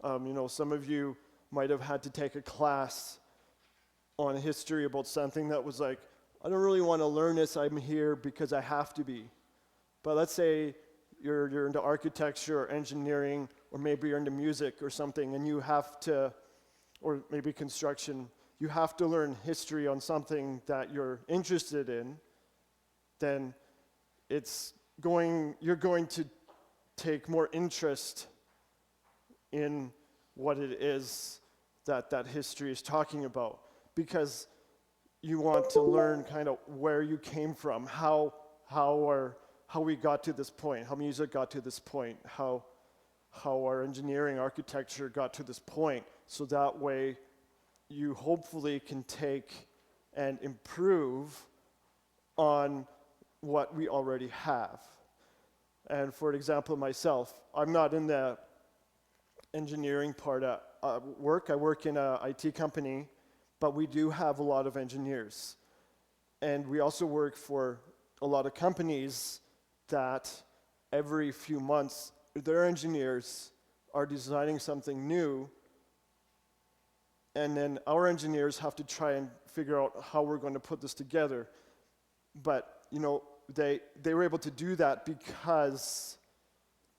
Some of you might have had to take a class on history about something that was like, I don't really want to learn this, I'm here because I have to be. But let's say you're into architecture or engineering, or maybe you're into music or something, and you have to, or maybe construction, you have to learn history on something that you're interested in, then you're going to take more interest in what it is that history is talking about, because you want to learn kind of where you came from, how we got to this point, how music got to this point, how our engineering, architecture got to this point, so that way you hopefully can take and improve on what we already have. And for example, myself, I'm not in the engineering part at work. I work in an IT company, but we do have a lot of engineers. And we also work for a lot of companies that every few months, their engineers are designing something new, and then our engineers have to try and figure out how we're going to put this together. But, they were able to do that because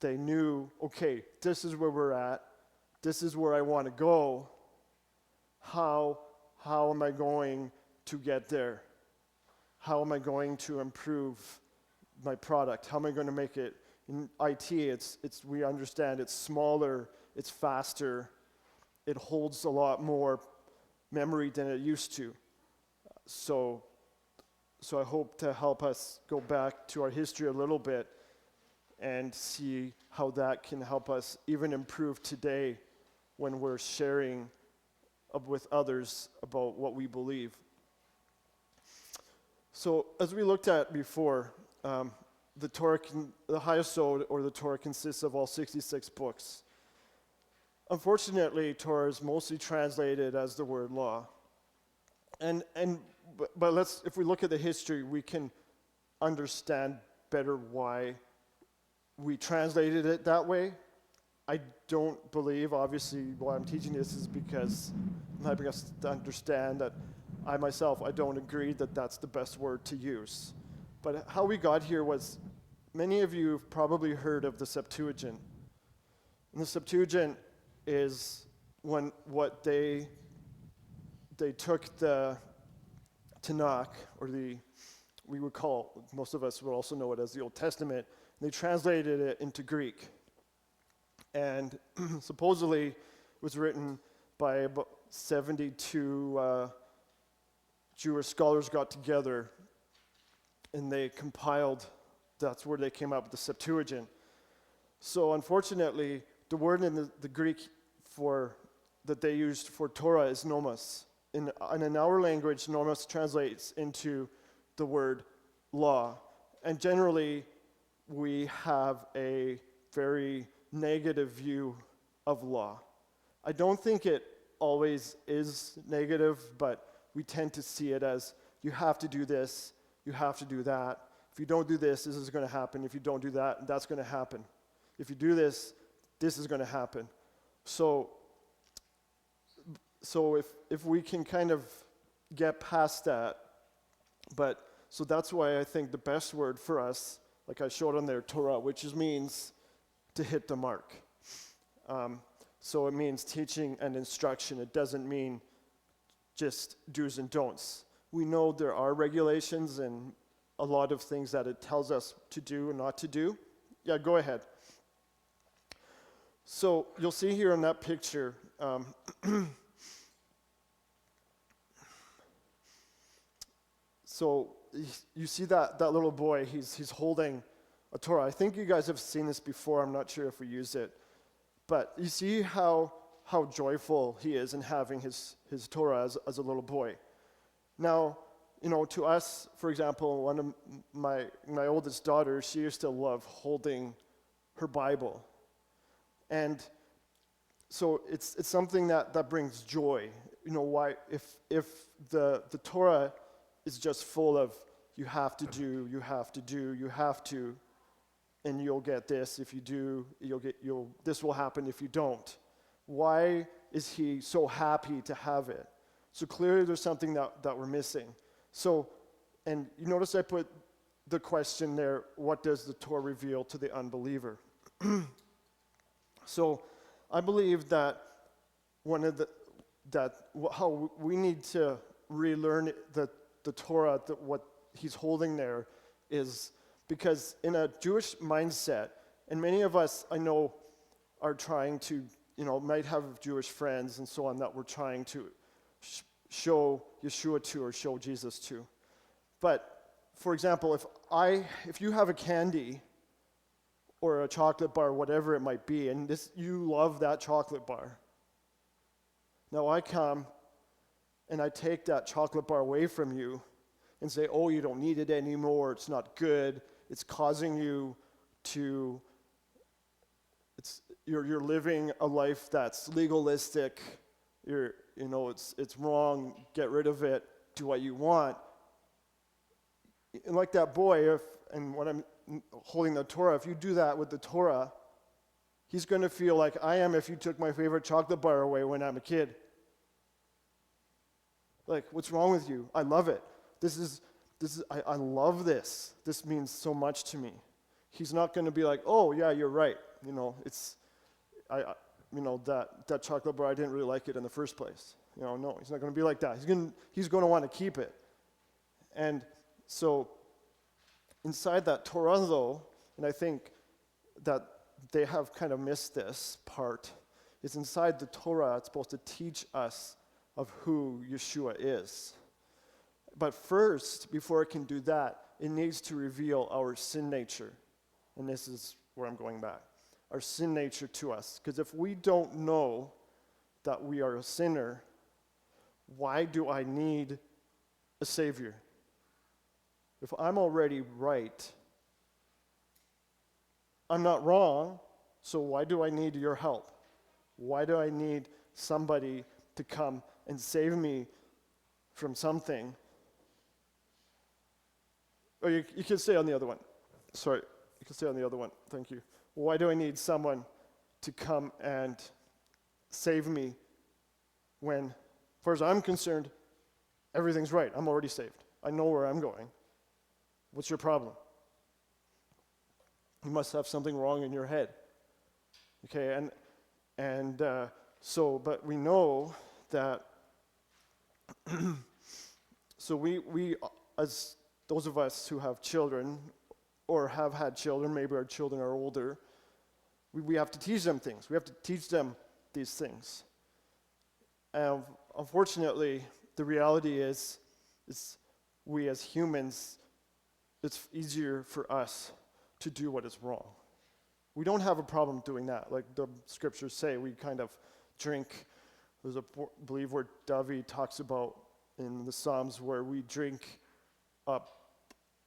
they knew, okay, this is where we're at, this is where I want to go, how am I going to get there? How am I going to improve my product? How am I going to make it? In IT, we understand it's smaller, it's faster, it holds a lot more memory than it used to. So I hope to help us go back to our history a little bit and see how that can help us even improve today when we're sharing with others about what we believe. So as we looked at before, the Torah, the HaYesod, or the Torah, consists of all 66 books. Unfortunately, Torah is mostly translated as the word law. But if we look at the history, we can understand better why we translated it that way. I don't believe, obviously, why I'm teaching this is because I'm helping us to understand that I don't agree that that's the best word to use. But how we got here was, many of you have probably heard of the Septuagint. And the Septuagint is what they took the Tanakh, or we would call, most of us would also know it as the Old Testament, and they translated it into Greek. And supposedly it was written by about 72 Jewish scholars got together, and they compiled, that's where they came up with the Septuagint. So unfortunately, the word in the Greek that they used for Torah is nomos. In our language, nomos translates into the word law. And generally, we have a very negative view of law. I don't think it always is negative, but we tend to see it as, you have to do this, you have to do that. If you don't do this, this is going to happen. If you don't do that, that's going to happen. If you do this, this is going to happen. So if we can kind of get past that, so that's why I think the best word for us, like I showed on there, Torah, which means to hit the mark. So it means teaching and instruction. It doesn't mean just do's and don'ts. We know there are regulations and a lot of things that it tells us to do and not to do. Yeah, go ahead. So you'll see here in that picture, so you see that little boy, he's holding a Torah. I think you guys have seen this before. I'm not sure if we used it. But you see how joyful he is in having his Torah as a little boy. Now, to us, for example, one of my oldest daughters, she used to love holding her Bible. And so it's something that brings joy. Why? If the Torah is just full of you have to do, and you'll get this if you do, this will happen if you don't. Why is he so happy to have it? So clearly there's something that we're missing. So, and you notice I put the question there, what does the Torah reveal to the unbeliever? So I believe that how we need to relearn the Torah, what he's holding there, is because in a Jewish mindset, and many of us I know are trying to, might have Jewish friends and so on that we're trying to show Yeshua to or show Jesus to. But for example, if you have a candy or a chocolate bar, whatever it might be, and you love that chocolate bar. Now I come and I take that chocolate bar away from you and say, oh, you don't need it anymore, it's not good, it's causing you to, you're living a life that's legalistic, it's wrong, get rid of it, do what you want. And like that boy, and when I'm holding the Torah, if you do that with the Torah, he's going to feel like I am if you took my favorite chocolate bar away when I'm a kid. Like, what's wrong with you? I love it. I love this. This means so much to me. He's not going to be like, oh yeah, you're right. That chocolate bar, I didn't really like it in the first place. No, he's not going to be like that. He's going to want to keep it. And so inside that Torah, though, and I think that they have kind of missed this part, is inside the Torah, it's supposed to teach us of who Yeshua is. But first, before it can do that, it needs to reveal our sin nature. And this is where I'm going back. Our sin nature to us. Because if we don't know that we are a sinner, why do I need a Savior? If I'm already right, I'm not wrong, so why do I need your help? Why do I need somebody to come and save me from something? Or you can stay on the other one. Sorry, you can stay on the other one. Thank you. Why do I need someone to come and save me when, as far as I'm concerned, everything's right? I'm already saved. I know where I'm going. What's your problem? You must have something wrong in your head. Okay, but we know that, so we, as those of us who have children, or have had children, maybe our children are older, we have to teach them things. We have to teach them these things. And unfortunately, the reality is we as humans, it's easier for us to do what is wrong. We don't have a problem doing that. Like the scriptures say, we kind of drink. There's I believe where David talks about in the Psalms where we drink up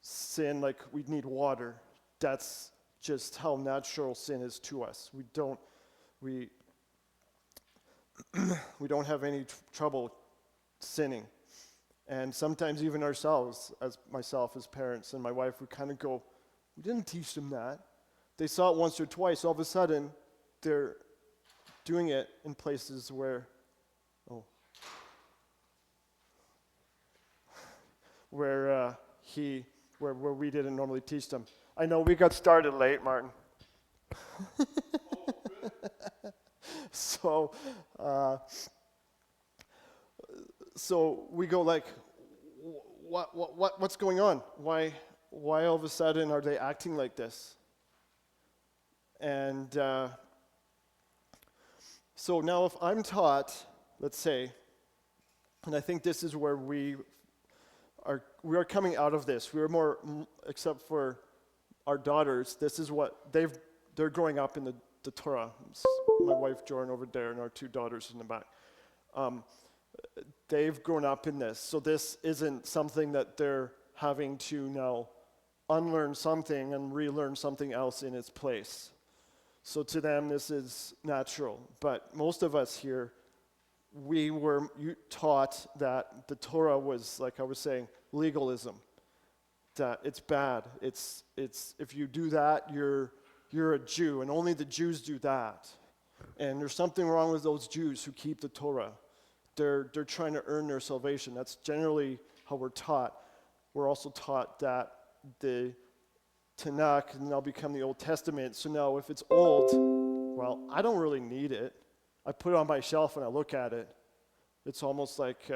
sin like we need water. That's just how natural sin is to us. We don't have any trouble sinning. And sometimes even ourselves, as myself as parents and my wife, we kind of go, we didn't teach them that. They saw it once or twice. All of a sudden, they're doing it in places where we didn't normally teach them. I know we got started late, Martin. So we go like, what's going on? Why all of a sudden are they acting like this? And so now if I'm taught, let's say, and I think this is where we are coming out of this. We're more, except for our daughters, this is what they're growing up in the Torah. My wife Jordan over there and our two daughters in the back. They've grown up in this. So this isn't something that they're having to now unlearn something and relearn something else in its place. So to them, this is natural. But most of us here, we were taught that the Torah was, like I was saying, legalism. That it's bad. It's if you do that, you're a Jew, and only the Jews do that. And there's something wrong with those Jews who keep the Torah. They're trying to earn their salvation. That's generally how we're taught. We're also taught that the Tanakh now become the Old Testament. So now if it's old, well, I don't really need it. I put it on my shelf and I look at it. It's almost like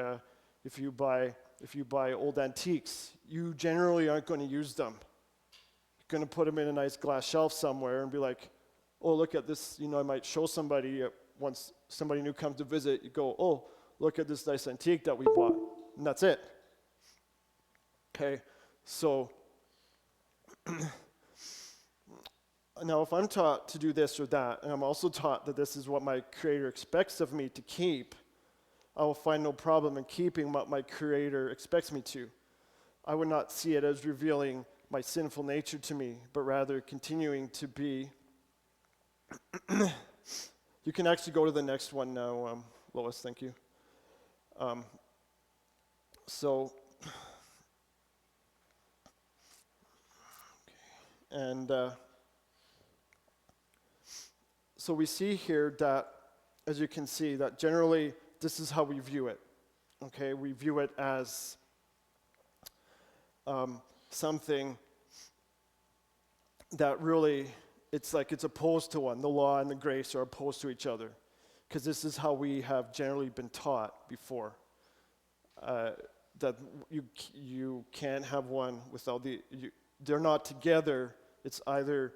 if you buy old antiques, you generally aren't going to use them. You're going to put them in a nice glass shelf somewhere and be like, oh, look at this. I might show somebody once somebody new comes to visit. You go, oh, look at this nice antique that we bought. And that's it. Okay, so now if I'm taught to do this or that, and I'm also taught that this is what my Creator expects of me to keep, I will find no problem in keeping what my Creator expects me to. I would not see it as revealing my sinful nature to me, but rather continuing to be. You can actually go to the next one now, Lois, thank you. So we see here that, as you can see, that generally this is how we view it. Okay, we view it as something that really, it's opposed to one. The law and the grace are opposed to each other, because this is how we have generally been taught before. That you can't have one without they're not together. It's either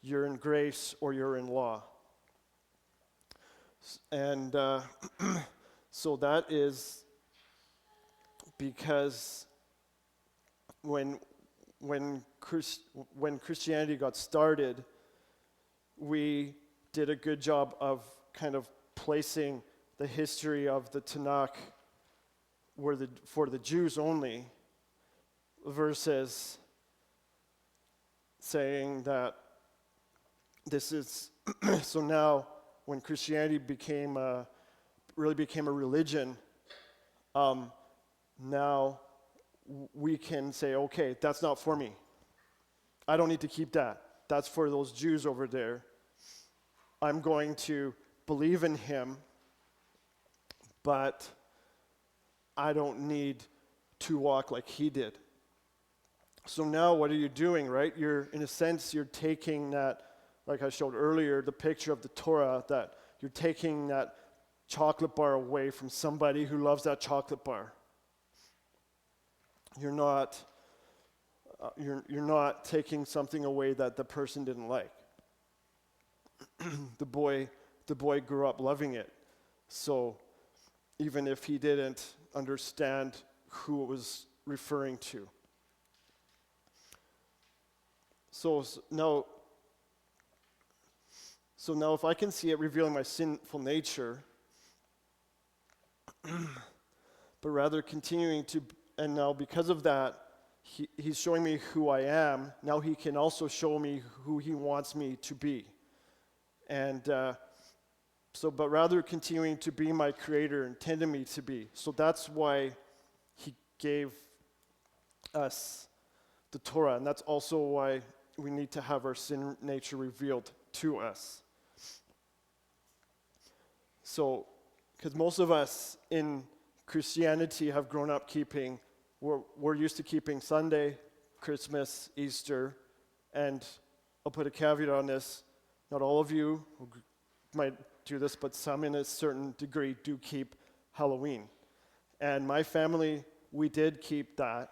you're in grace or you're in law. And so that is because when Christianity got started, we did a good job of kind of placing the history of the Tanakh for the Jews only, versus saying that this is so now when Christianity really became a religion, now we can say, okay, that's not for me. I don't need to keep that. That's for those Jews over there. I'm going to believe in him, but I don't need to walk like he did. So now what are you doing, right? In a sense, you're taking that, like I showed earlier, the picture of the Torah, that you're taking that chocolate bar away from somebody who loves that chocolate bar. You're not taking something away that the person didn't like. The boy grew up loving it. So even if he didn't understand who it was referring to. So now if I can see it revealing my sinful nature, but rather continuing to, and now because of that, he's showing me who I am. Now he can also show me who he wants me to be. And but rather continuing to be my Creator intended me to be. So that's why he gave us the Torah, and that's also why we need to have our sin nature revealed to us. So, because most of us in Christianity have grown up we're used to keeping Sunday, Christmas, Easter, and I'll put a caveat on this. Not all of you might do this, but some in a certain degree do keep Halloween. And my family, we did keep that.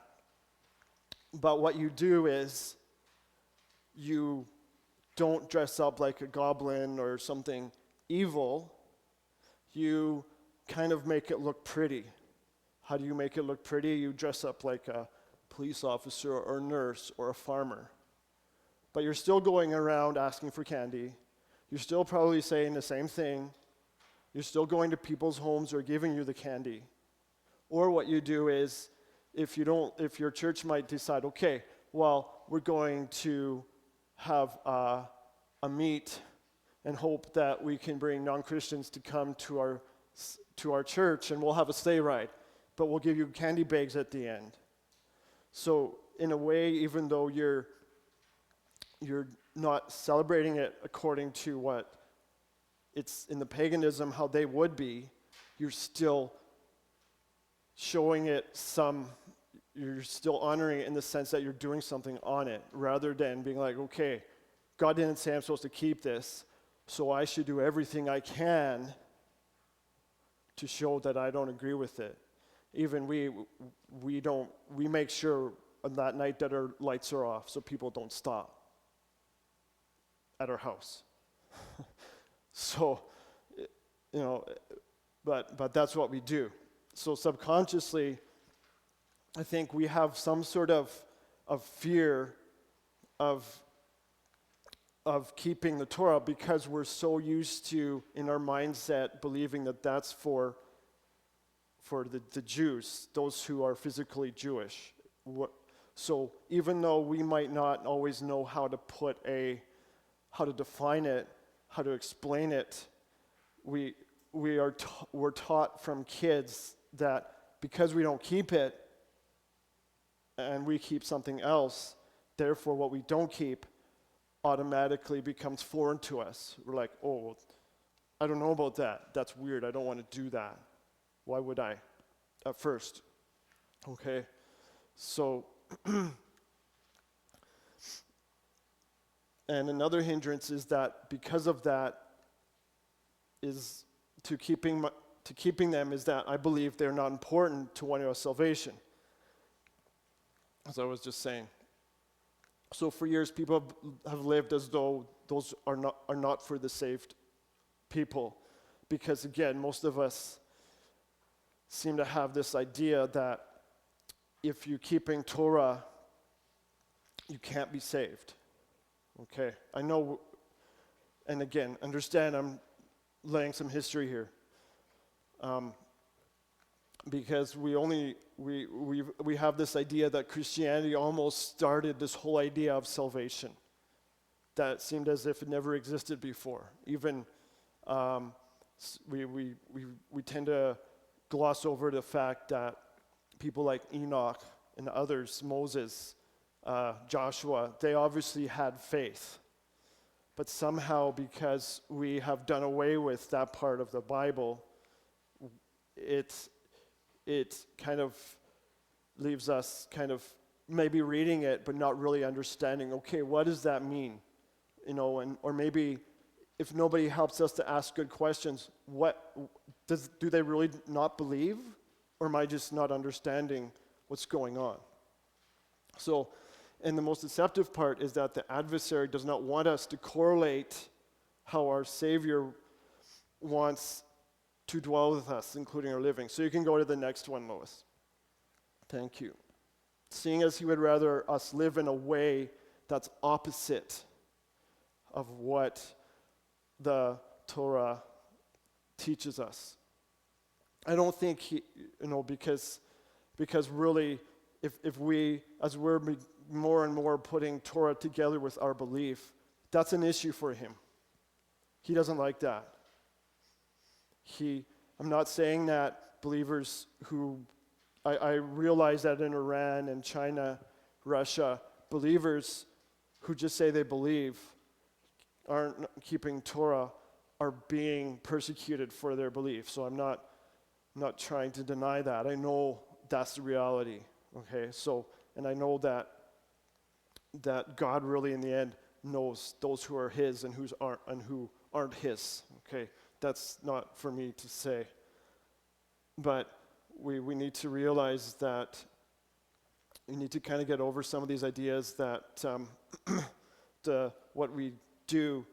But what you do is you don't dress up like a goblin or something evil. You kind of make it look pretty. How do you make it look pretty? You dress up like a police officer or a nurse or a farmer. But you're still going around asking for candy. You're still probably saying the same thing. You're still going to people's homes or giving you the candy. Or what you do is, if your church might decide, okay, well, we're going to have a meet and hope that we can bring non-Christians to come to our church, and we'll have a sleigh ride, but we'll give you candy bags at the end. So in a way, even though you're not celebrating it according to what it's in the paganism how they would be, you're still showing it you're still honoring it in the sense that you're doing something on it, rather than being like, okay, God didn't say I'm supposed to keep this, so I should do everything I can to show that I don't agree with it. Even we make sure on that night that our lights are off so people don't stop at our house. So, but that's what we do. So subconsciously, I think we have some sort of fear of keeping the Torah because we're so used to, in our mindset, believing that that's for the Jews, those who are physically Jewish. So even though we might not always know how to define it, how to explain it, we're taught from kids that because we don't keep it and we keep something else, therefore what we don't keep automatically becomes foreign to us. We're like, oh, I don't know about that. That's weird. I don't want to do that. Why would I? At first. Okay? So, and another hindrance is that because of that is to keeping them is that I believe they're not important to one of our salvation. As I was just saying. So for years, people have lived as though those are not for the saved people. Because again, most of us seem to have this idea that if you're keeping Torah, you can't be saved. Okay, I know, and again, understand I'm laying some history here. Because we have this idea that Christianity almost started this whole idea of salvation that seemed as if it never existed before. Even we tend to gloss over the fact that people like Enoch and others, Moses, Joshua, they obviously had faith. But somehow, because we have done away with that part of the Bible, it kind of leaves us kind of maybe reading it, but not really understanding, okay, what does that mean? Or maybe if nobody helps us to ask good questions, do they really not believe? Or am I just not understanding what's going on? So, and the most deceptive part is that the adversary does not want us to correlate how our Savior wants to dwell with us, including our living. So you can go to the next one, Lois. Thank you. Seeing as he would rather us live in a way that's opposite of what the Torah teaches us. I don't think because really, if we, as we're more and more putting Torah together with our belief, that's an issue for him. He doesn't like that. I'm not saying that believers who, I realize that in Iran and China, Russia, believers who just say they believe aren't keeping Torah are being persecuted for their belief. So I'm not trying to deny that. I know that's the reality. Okay, so, and I know that God really in the end knows those who are his and who aren't his. Okay, that's not for me to say. But we need to realize that we need to kind of get over some of these ideas that what we do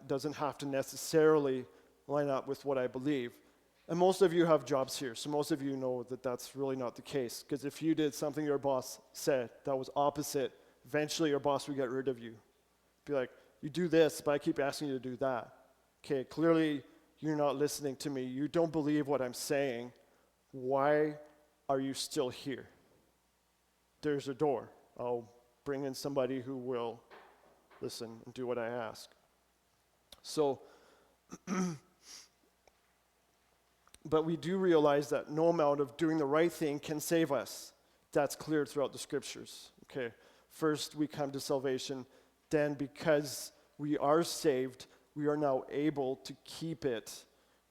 doesn't have to necessarily line up with what I believe. And most of you have jobs here, so most of you know that that's really not the case. Because if you did something your boss said that was opposite, eventually your boss would get rid of you. Be like, you do this, but I keep asking you to do that. Okay, clearly you're not listening to me. You don't believe what I'm saying. Why are you still here? There's a door. I'll bring in somebody who will listen and do what I ask. So, but we do realize that no amount of doing the right thing can save us. That's clear throughout the scriptures. Okay, first we come to salvation, then because we are saved, we are now able to keep it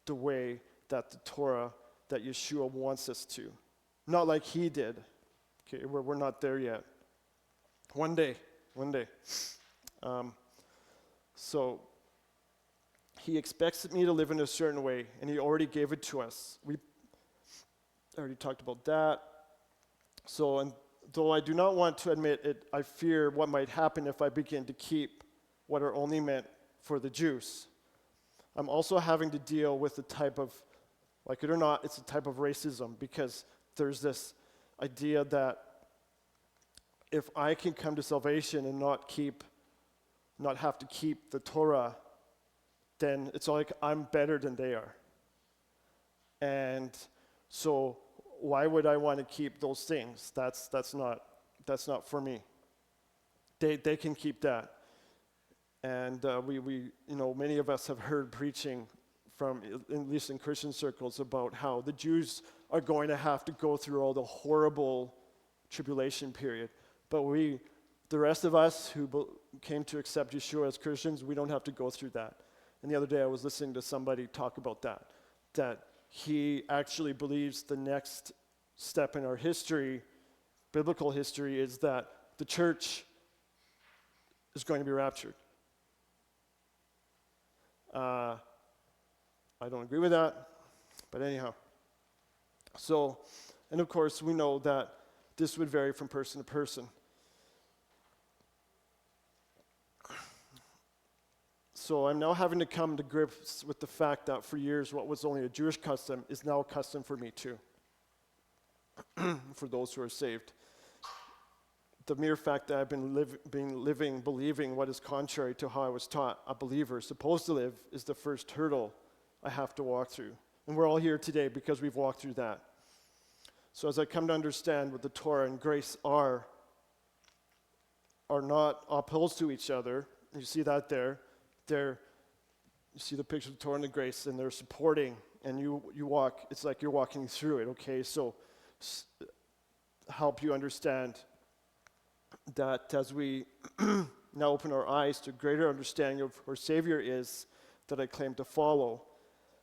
the way that the Torah, that Yeshua wants us to. Not like he did. Okay, we're not there yet. One day. So he expects me to live in a certain way, and he already gave it to us. We already talked about that. So, and though I do not want to admit it, I fear what might happen if I begin to keep what are only meant for the Jews. I'm also having to deal with the type of, like it or not, it's a type of racism, because there's this idea that if I can come to salvation and not have to keep the Torah, then it's like I'm better than they are. And so why would I want to keep those things? That's not for me. They can keep that. And we many of us have heard preaching from, at least in Christian circles, about how the Jews are going to have to go through all the horrible tribulation period. But the rest of us who came to accept Yeshua as Christians, we don't have to go through that. And the other day I was listening to somebody talk about that he actually believes the next step in our history, biblical history, is that the church is going to be raptured. I don't agree with that, but anyhow. So, and of course we know that this would vary from person to person. So I'm now having to come to grips with the fact that for years what was only a Jewish custom is now a custom for me too, for those who are saved. The mere fact that I've been living, believing what is contrary to how I was taught a believer is supposed to live is the first hurdle I have to walk through. And we're all here today because we've walked through that. So as I come to understand what the Torah and grace are not opposed to each other, you see that there. You see the picture of the Torah and the grace, and they're supporting, and you walk, it's like you're walking through it, okay? So help you understand that as we now open our eyes to greater understanding of who our Savior is that I claim to follow,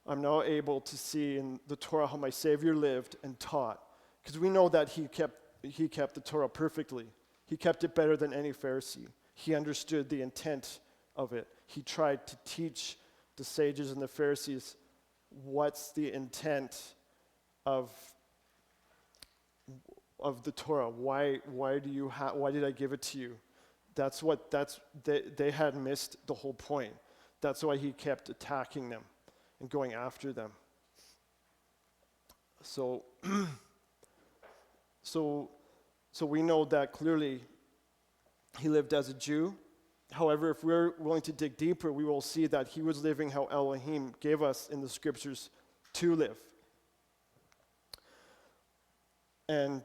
I'm now able to see in the Torah how my Savior lived and taught. Because we know that he kept the Torah perfectly. He kept it better than any Pharisee. He understood the intent of it. He tried to teach the sages and the Pharisees what's the intent of the Torah. Why did I give it to you? They had missed the whole point. That's why he kept attacking them and going after them. So we know that clearly he lived as a Jew. However, if we're willing to dig deeper, we will see that he was living how Elohim gave us in the scriptures to live. And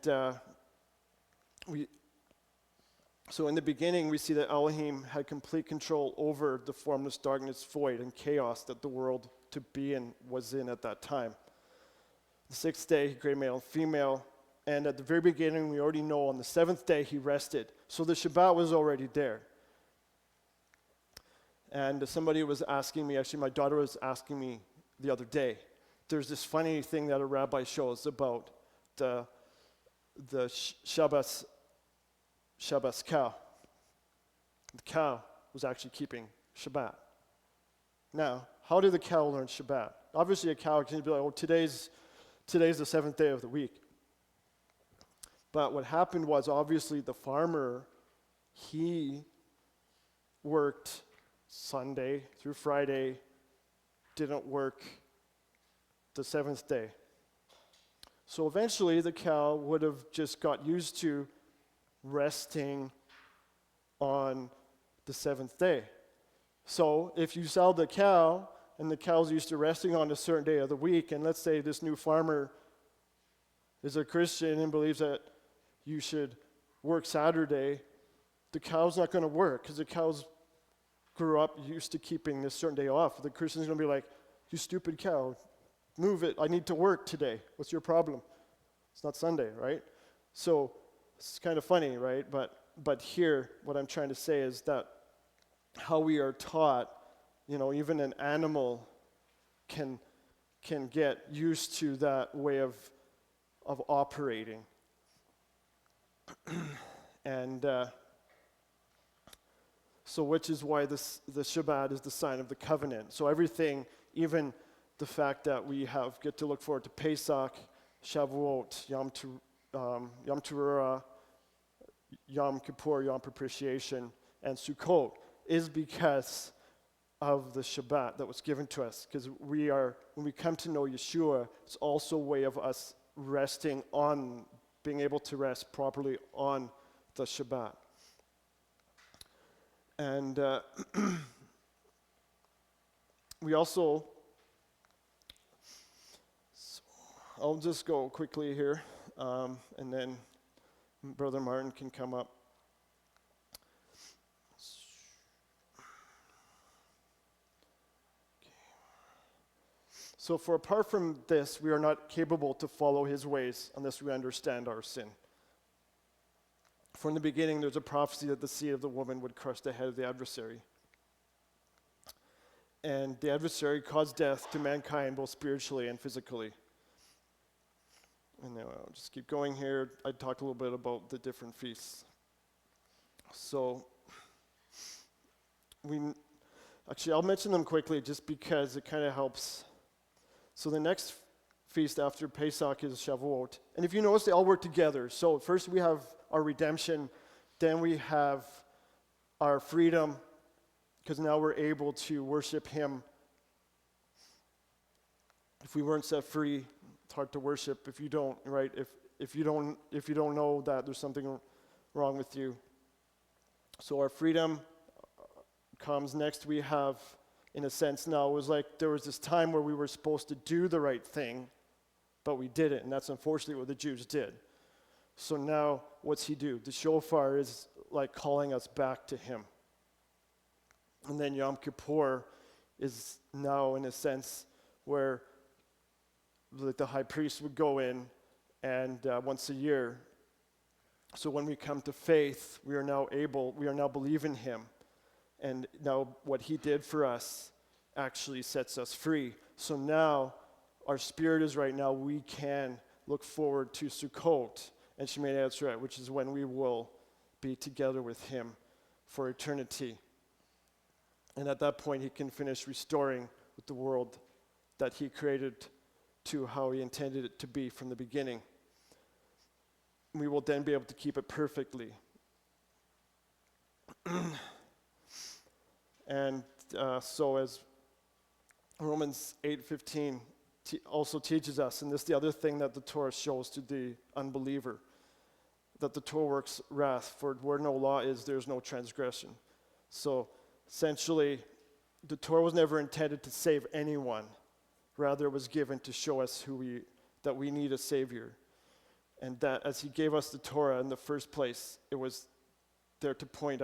so in the beginning, we see that Elohim had complete control over the formless darkness, void, and chaos that the world to be in was in at that time. The sixth day, he created male and female. And at the very beginning, we already know on the seventh day, he rested. So the Shabbat was already there. And somebody was asking me, actually my daughter was asking me the other day, there's this funny thing that a rabbi shows about the Shabbos cow. The cow was actually keeping Shabbat. Now, how did the cow learn Shabbat? Obviously a cow can be like, oh, today's the seventh day of the week. But what happened was obviously the farmer, he worked Sunday through Friday, didn't work the seventh day. So eventually the cow would have just got used to resting on the seventh day. So if you sell the cow and the cow's used to resting on a certain day of the week, and let's say this new farmer is a Christian and believes that you should work Saturday, the cow's not going to work because the cow's grew up used to keeping this certain day off. The Christian's going to be like, you stupid cow, move it. I need to work today. What's your problem? It's not Sunday, right? So it's kind of funny, right? But here, what I'm trying to say is that how we are taught even an animal can get used to that way of operating. And so which is why the Shabbat is the sign of the covenant. So everything, even the fact that we get to look forward to Pesach, Shavuot, Yom Teruah, Yom Kippur, Yom Propitiation, and Sukkot, is because of the Shabbat that was given to us. Because when we come to know Yeshua, it's also a way of us being able to rest properly on the Shabbat. And we also, I'll just go quickly here, and then Brother Martin can come up. So for apart from this, we are not capable to follow his ways unless we understand our sin. From the beginning, there's a prophecy that the seed of the woman would crush the head of the adversary. And the adversary caused death to mankind, both spiritually and physically. And then I'll just keep going here. I talked a little bit about the different feasts. So, I'll mention them quickly just because it kind of helps. So the next feast after Pesach is Shavuot. And if you notice, they all work together. So first we have our redemption, then we have our freedom, because now we're able to worship him. If we weren't set free, it's hard to worship if you don't, right? If you don't know that there's something wrong with you. So our freedom comes next. We have, in a sense now, it was like there was this time where we were supposed to do the right thing, but we didn't, and that's unfortunately what the Jews did. So now, what's he do? The shofar is like calling us back to him. And then Yom Kippur is now, in a sense, where the high priest would go in and once a year. So when we come to faith, we are now believing him. And now what he did for us actually sets us free. So now our spirit is right now, we can look forward to Sukkot and Shemoneh Esrei, which is when we will be together with him for eternity. And at that point, he can finish restoring the world that he created to how he intended it to be from the beginning. We will then be able to keep it perfectly. And so as Romans 8:15 also teaches us, and this is the other thing that the Torah shows to the unbeliever, that the Torah works wrath, for where no law is, there's no transgression. So essentially, the Torah was never intended to save anyone. Rather, it was given to show us that we need a Savior. And that as he gave us the Torah in the first place, it was there to point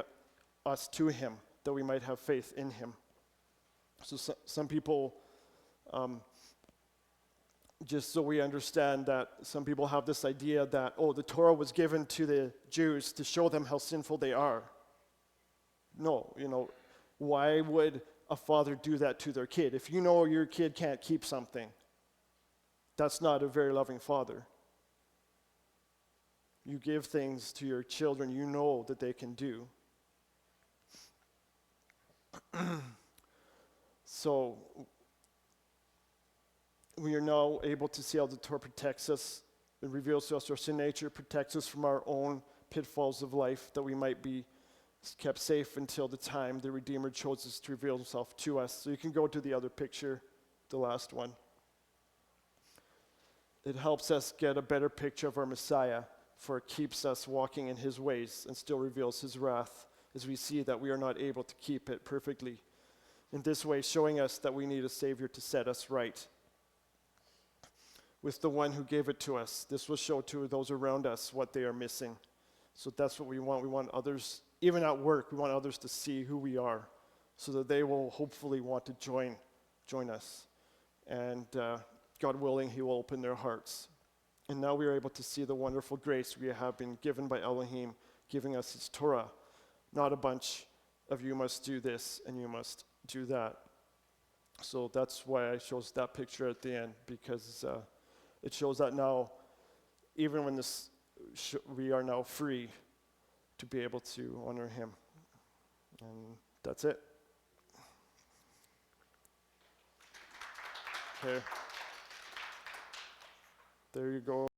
us to him, that we might have faith in him. So some people, just so we understand that some people have this idea that, the Torah was given to the Jews to show them how sinful they are. No, why would a father do that to their kid? If you know your kid can't keep something, that's not a very loving father. You give things to your children you know that they can do. So we are now able to see how the Torah protects us. It reveals to us our sin nature, protects us from our own pitfalls of life, that we might be kept safe until the time the Redeemer chooses to reveal himself to us. So you can go to the other picture, the last one. It helps us get a better picture of our Messiah, for it keeps us walking in his ways and still reveals his wrath, as we see that we are not able to keep it perfectly. In this way, showing us that we need a Savior to set us right with the one who gave it to us. This will show to those around us what they are missing. So that's what we want. We want others, even at work, we want others to see who we are, so that they will hopefully want to join us. And God willing, he will open their hearts. And now we are able to see the wonderful grace we have been given by Elohim, giving us his Torah. Not a bunch of you must do this and you must do that. So that's why I chose that picture at the end, because it shows that now, even when we are now free to be able to honor him. And that's it. Okay. There you go.